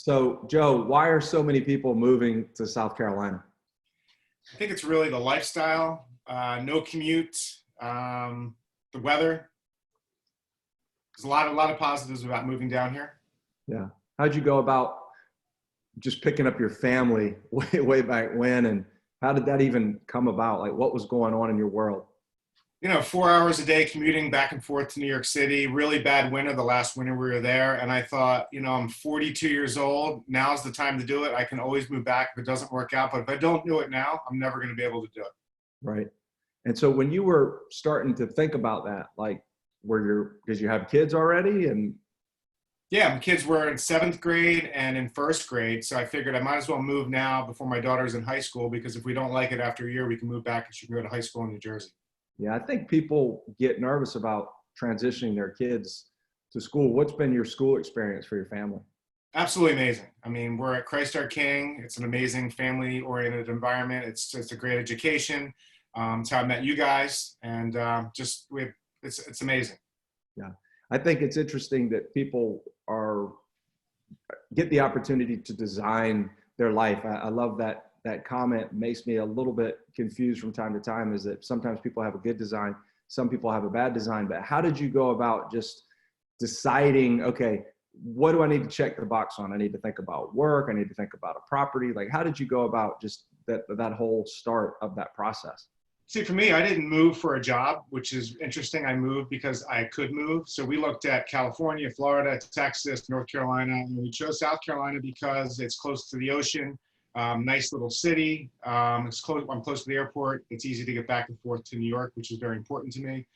So, Joe, why are so many people moving to South Carolina? I think it's really the lifestyle, no commute, the weather. There's a lot of positives about moving down here. Yeah. How'd you go about just picking up your family way back when? And how did that even come about? Like, what was going on in your world? 4 hours a day commuting back and forth to New York City, really bad winter, the last winter we were there. And I thought, I'm 42 years old. Now's the time to do it. I can always move back if it doesn't work out. But if I don't do it now, I'm never going to be able to do it. Right. And so when you were starting to think about that, like, because you have kids already and Yeah, my kids were in seventh grade and in first grade. So I figured I might as well move now before my daughter's in high school, because if we don't like it after a year, we can move back and she can go to high school in New Jersey. yeah, I think people get nervous about transitioning their kids to school. What's been your school experience for your family? Absolutely amazing. I mean, we're at Christ our King. It's an amazing family-oriented environment. It's a great education. It's how I met you guys, and it's amazing. Yeah. I think it's interesting that people get the opportunity to design their life. I love that comment. Makes me a little bit confused from time to time, is that sometimes people have a good design, some people have a bad design. But how did you go about just deciding, okay, what do I need to check the box on? I need to think about work. I need to think about a property. Like, how did you go about just that whole start of that process? See, for me, I didn't move for a job, which is interesting. I moved because I could move. So we looked at California, Florida, Texas, North Carolina, and we chose South Carolina because it's close to the ocean, nice little city. It's close. I'm close to the airport. It's easy to get back and forth to New York, which is very important to me.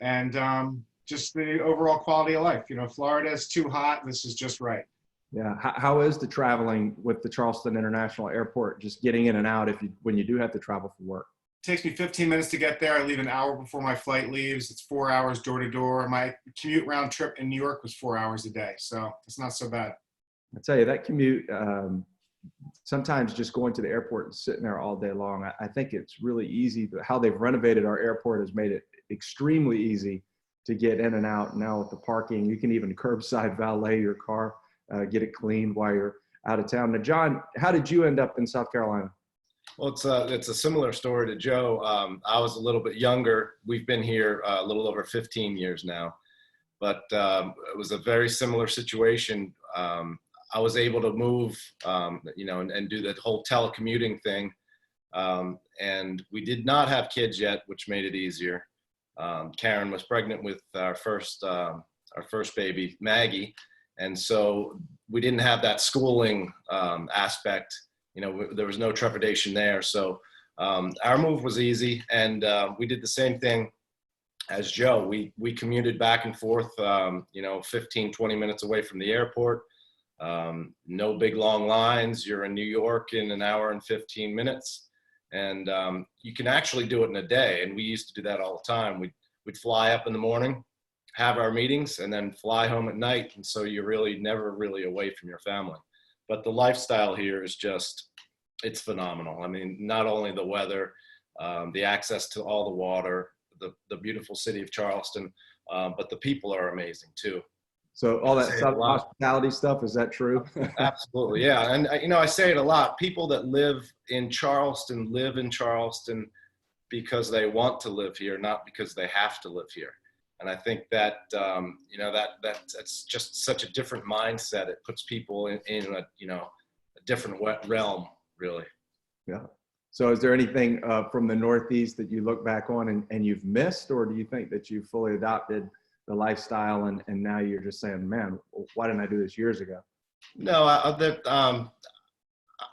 And just the overall quality of life. Florida is too hot. This is just right. Yeah. How is the traveling with the Charleston International Airport, just getting in and out when you do have to travel for work? Takes me 15 minutes to get there. I leave an hour before my flight leaves. It's 4 hours door to door. My commute round trip in New York was 4 hours a day. So it's not so bad. I tell you, that commute, sometimes just going to the airport and sitting there all day long, I think it's really easy. How they've renovated our airport has made it extremely easy to get in and out. Now with the parking, you can even curbside valet your car, get it cleaned while you're out of town. Now, John, how did you end up in South Carolina? Well, it's a similar story to Joe. I was a little bit younger. We've been here a little over 15 years now, but it was a very similar situation. I was able to move, and do the whole telecommuting thing. And we did not have kids yet, which made it easier. Karen was pregnant with our first baby, Maggie, and so we didn't have that schooling aspect. There was no trepidation there. So our move was easy, and we did the same thing as Joe. We commuted back and forth, 15, 20 minutes away from the airport. No big long lines. You're in New York in an hour and 15 minutes. And you can actually do it in a day. And we used to do that all the time. We'd fly up in the morning, have our meetings, and then fly home at night. And so you're really never really away from your family. But the lifestyle here is it's phenomenal. I mean, not only the weather, the access to all the water, the beautiful city of Charleston, but the people are amazing too. So all that hospitality stuff, is that true? Absolutely, yeah. And I say it a lot. People that live in Charleston because they want to live here, not because they have to live here. And I think that that's just such a different mindset. It puts people in a different realm, really. Yeah. So is there anything from the Northeast that you look back on and you've missed, or do you think that you fully adopted the lifestyle and now you're just saying, man, why didn't I do this years ago? No, I'm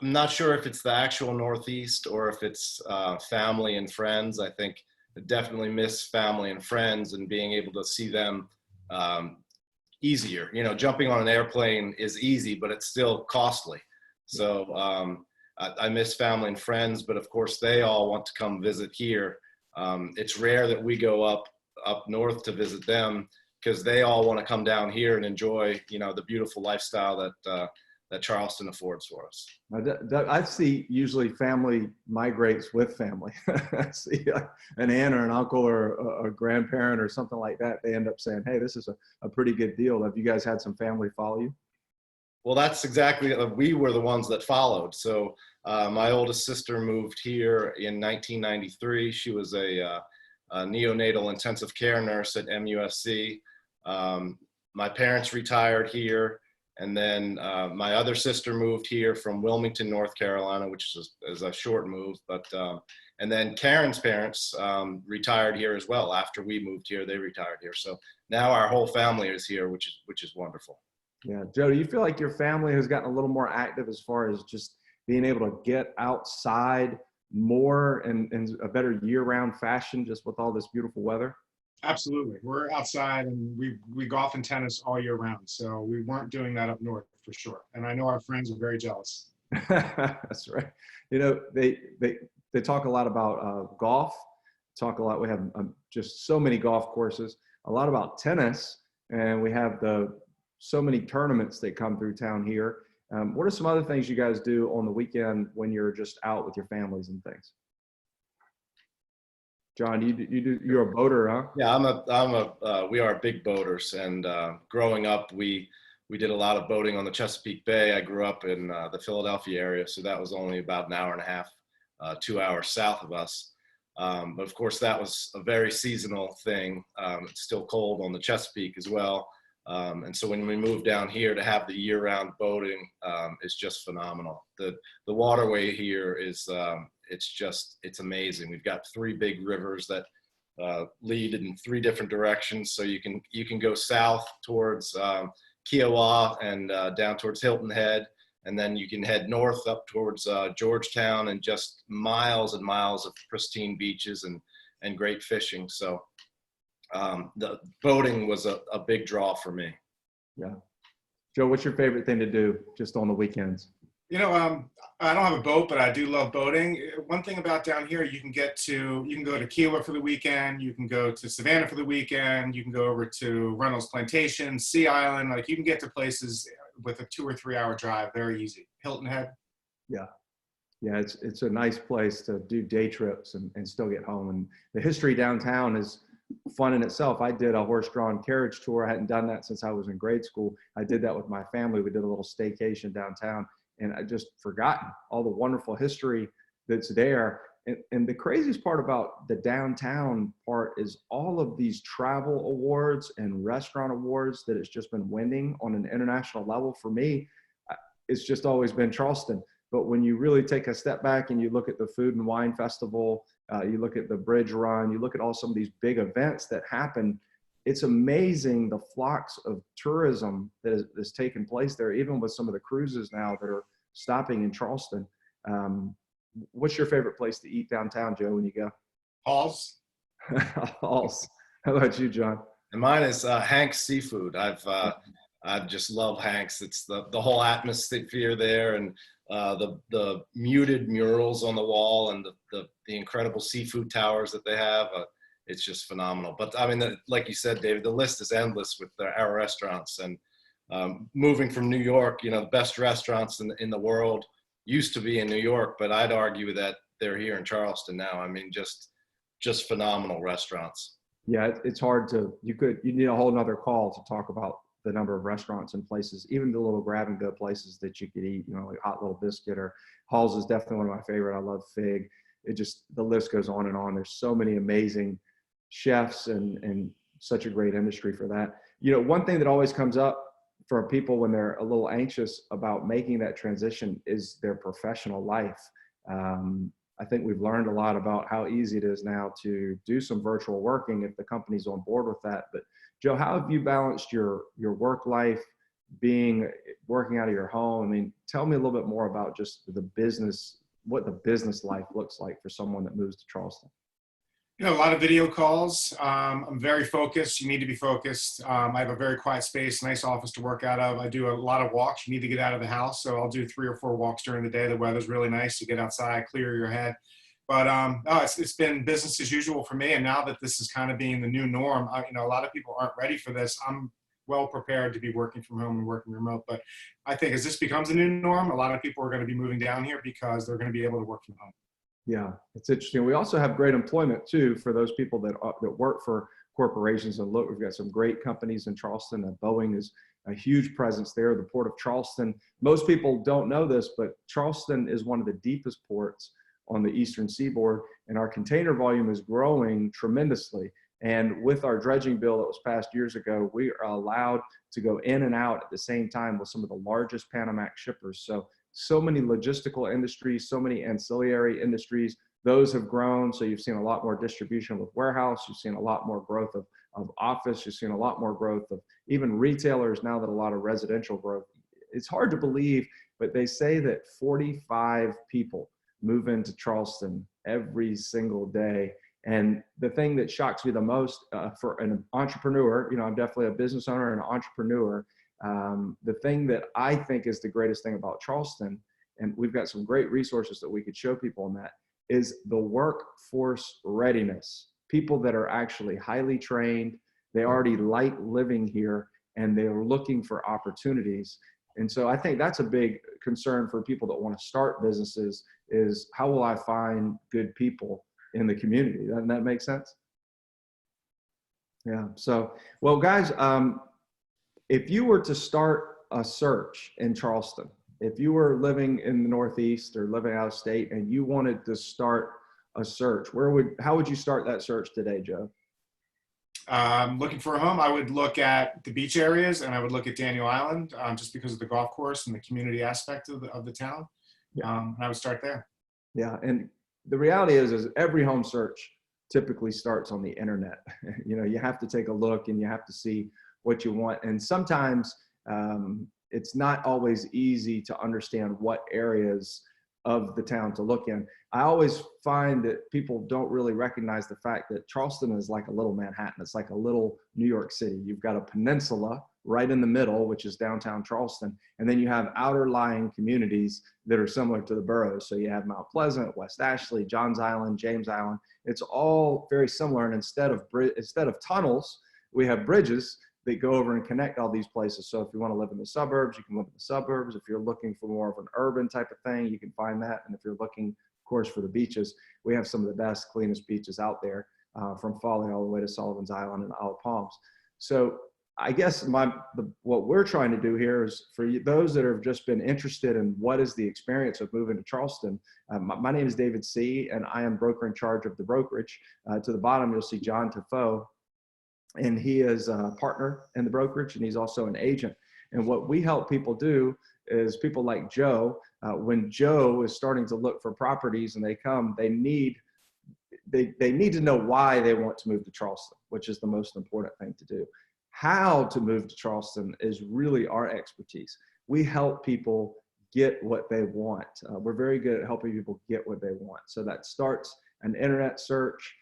not sure if it's the actual Northeast or if it's family and friends. I think I definitely miss family and friends and being able to see them easier. Jumping on an airplane is easy, but it's still costly. So I miss family and friends, but of course they all want to come visit here. It's rare that we go up north to visit them because they all want to come down here and enjoy, the beautiful lifestyle that Charleston affords for us. I see usually family migrates with family. I see an aunt or an uncle or a grandparent or something like that. They end up saying, hey, this is a pretty good deal. Have you guys had some family follow you? Well, that's exactly, we were the ones that followed. So my oldest sister moved here in 1993. She was a neonatal intensive care nurse at MUSC. My parents retired here. And then my other sister moved here from Wilmington, North Carolina, which is a short move. But and then Karen's parents retired here as well. After we moved here, they retired here. So now our whole family is here, which is wonderful. Yeah, Joe, do you feel like your family has gotten a little more active as far as just being able to get outside more and in a better year-round fashion, just with all this beautiful weather? Absolutely. We're outside and we golf and tennis all year round. So we weren't doing that up north for sure. And I know our friends are very jealous. That's right. You know, they talk a lot about golf, talk a lot. We have just so many golf courses, a lot about tennis, and we have so many tournaments that come through town here. What are some other things you guys do on the weekend when you're just out with your families and things? John, you're a boater, huh? Yeah, we are big boaters, and growing up, we did a lot of boating on the Chesapeake Bay. I grew up in the Philadelphia area, so that was only about an hour and a half, 2 hours south of us. But of course, that was a very seasonal thing. It's still cold on the Chesapeake as well. And so when we moved down here to have the year-round boating, it's just phenomenal. The waterway here is it's amazing. We've got 3 big rivers that lead in 3 different directions. So you can go south towards Kiawah and down towards Hilton Head, and then you can head north up towards Georgetown, and just miles and miles of pristine beaches and great fishing. So the boating was a big draw for me. Yeah. Joe, what's your favorite thing to do just on the weekends? You know, I don't have a boat, but I do love boating. One thing about down here, you can go to Kiawah for the weekend. You can go to Savannah for the weekend. You can go over to Reynolds Plantation, Sea Island. Like, you can get to places with a 2 or 3 hour drive very easy. Hilton Head. Yeah. Yeah, it's a nice place to do day trips and still get home. And the history downtown is fun in itself. I did a horse-drawn carriage tour. I hadn't done that since I was in grade school. I did that with my family. We did a little staycation downtown, and I just forgotten all the wonderful history that's there. And the craziest part about the downtown part is all of these travel awards and restaurant awards that it's just been winning on an international level. For me, it's just always been Charleston. But when you really take a step back and you look at the Food and Wine Festival, you look at the Bridge Run, you look at all some of these big events that happen, it's amazing the flux of tourism that is taking place there, even with some of the cruises now that are stopping in Charleston. What's your favorite place to eat downtown, Joe, when you go? Halls. Halls. How about you, John? And mine is Hank's Seafood. I just love Hank's. It's the whole atmosphere there, and the muted murals on the wall, and the incredible seafood towers that they have. It's just phenomenal. But I mean, like you said, David, the list is endless with our restaurants. And moving from New York, you know, the best restaurants in the world used to be in New York, but I'd argue that they're here in Charleston now. I mean, just phenomenal restaurants. Yeah, it's hard you need a whole nother call to talk about the number of restaurants and places, even the little grab and go places that you could eat, you know, like Hot Little Biscuit or Halls is definitely one of my favorite. I love Fig. The list goes on and on. There's so many amazing chefs and such a great industry for that. You know, one thing that always comes up for people when they're a little anxious about making that transition is their professional life. I think we've learned a lot about how easy it is now to do some virtual working if the company's on board with that. But Joe, how have you balanced your work life, working out of your home? I mean, tell me a little bit more about just what the business life looks like for someone that moves to Charleston. You know, a lot of video calls. I'm very focused. You need to be focused. I have a very quiet space, nice office to work out of. I do a lot of walks. You need to get out of the house. So I'll do 3 or 4 walks during the day. The weather's really nice. You get outside, clear your head. But it's been business as usual for me. And now that this is kind of being the new norm, you know, a lot of people aren't ready for this. I'm well prepared to be working from home and working remote. But I think as this becomes the new norm, a lot of people are going to be moving down here because they're going to be able to work from home. Yeah, it's interesting. We also have great employment too for those people that work for corporations and look. We've got some great companies in Charleston. Boeing is a huge presence there. The port of Charleston. Most people don't know this, but Charleston is one of the deepest ports on the eastern seaboard, and our container volume is growing tremendously. And with our dredging bill that was passed years ago, we are allowed to go in and out at the same time with some of the largest Panamax shippers. So many logistical industries, so many ancillary industries, those have grown. So you've seen a lot more distribution with warehouse. You've seen a lot more growth of office. You've seen a lot more growth of even retailers now that a lot of residential growth. It's hard to believe, but they say that 45 people move into Charleston every single day. And the thing that shocks me the most for an entrepreneur, you know, I'm definitely a business owner and an entrepreneur. The thing that I think is the greatest thing about Charleston, and we've got some great resources that we could show people on that, is the workforce readiness. People that are actually highly trained, they already like living here, and they're looking for opportunities. And so I think that's a big concern for people that want to start businesses is how will I find good people in the community? Doesn't that make sense? Yeah. So, well, guys, if you were to start a search in Charleston, if you were living in the Northeast or living out of state and you wanted to start a search, how would you start that search today, Joe? Looking for a home, I would look at the beach areas and I would look at Daniel Island just because of the golf course and the community aspect of the town. Yeah. And I would start there. Yeah. And the reality is every home search typically starts on the internet. You know, you have to take a look and you have to see what you want. And sometimes it's not always easy to understand what areas of the town to look in. I always find that people don't really recognize the fact that Charleston is like a little Manhattan. It's like a little New York City. You've got a peninsula right in the middle, which is downtown Charleston. And then you have outer lying communities that are similar to the boroughs. So you have Mount Pleasant, West Ashley, Johns Island, James Island. It's all very similar. And instead of tunnels, we have bridges that go over and connect all these places. So if you want to live in the suburbs, you can live in the suburbs. If you're looking for more of an urban type of thing, you can find that. And if you're looking, of course, for the beaches, we have some of the best, cleanest beaches out there, from Folly all the way to Sullivan's Island and Isle of Palms. So I guess what we're trying to do here is for those that have just been interested in what is the experience of moving to Charleston. My name is David C., and I am broker in charge of the brokerage. To the bottom, you'll see John Defoe, and he is a partner in the brokerage, and he's also an agent. And what we help people do is people like Joe, when Joe is starting to look for properties and they come, they need to know why they want to move to Charleston, which is the most important thing to do. How to move to Charleston is really our expertise. We help people get what they want. We're very good at helping people get what they want. So that starts an internet search.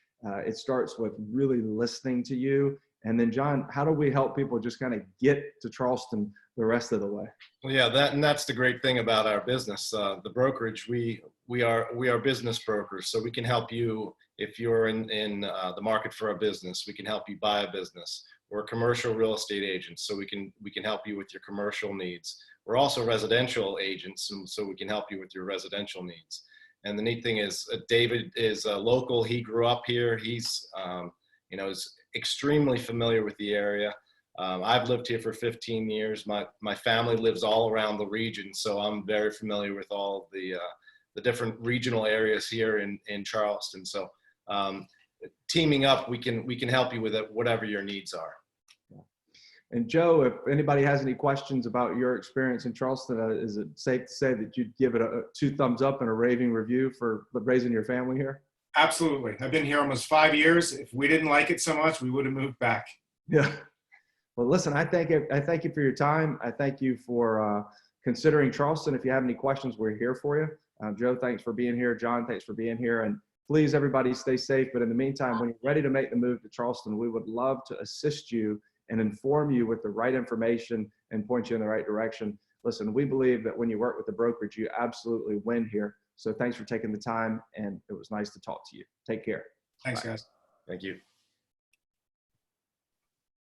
It starts with really listening to you. And then, John, how do we help people just kind of get to Charleston the rest of the way? Well, yeah, that's the great thing about our business. The brokerage, we are business brokers, so we can help you if you're in the market for a business. We can help you buy a business. We're commercial real estate agents, so we can help you with your commercial needs. We're also residential agents, and so we can help you with your residential needs. And the neat thing is, David is a local. He grew up here. He's is extremely familiar with the area. I've lived here for 15 years. My family lives all around the region, so I'm very familiar with all the different regional areas here in Charleston. So teaming up, we can help you with it, whatever your needs are. And Joe, if anybody has any questions about your experience in Charleston, is it safe to say that you'd give it a 2 thumbs up and a raving review for raising your family here? Absolutely. I've been here almost 5 years. If we didn't like it so much, we would have moved back. Yeah. Well, listen, I thank you for your time. I thank you for considering Charleston. If you have any questions, we're here for you. Joe, thanks for being here. John, thanks for being here. And please, everybody, stay safe. But in the meantime, when you're ready to make the move to Charleston, we would love to assist you and inform you with the right information and point you in the right direction. Listen, we believe that when you work with the brokerage, you absolutely win here. So thanks for taking the time, and it was nice to talk to you. Take care. Thanks, Bye. guys. Thank you.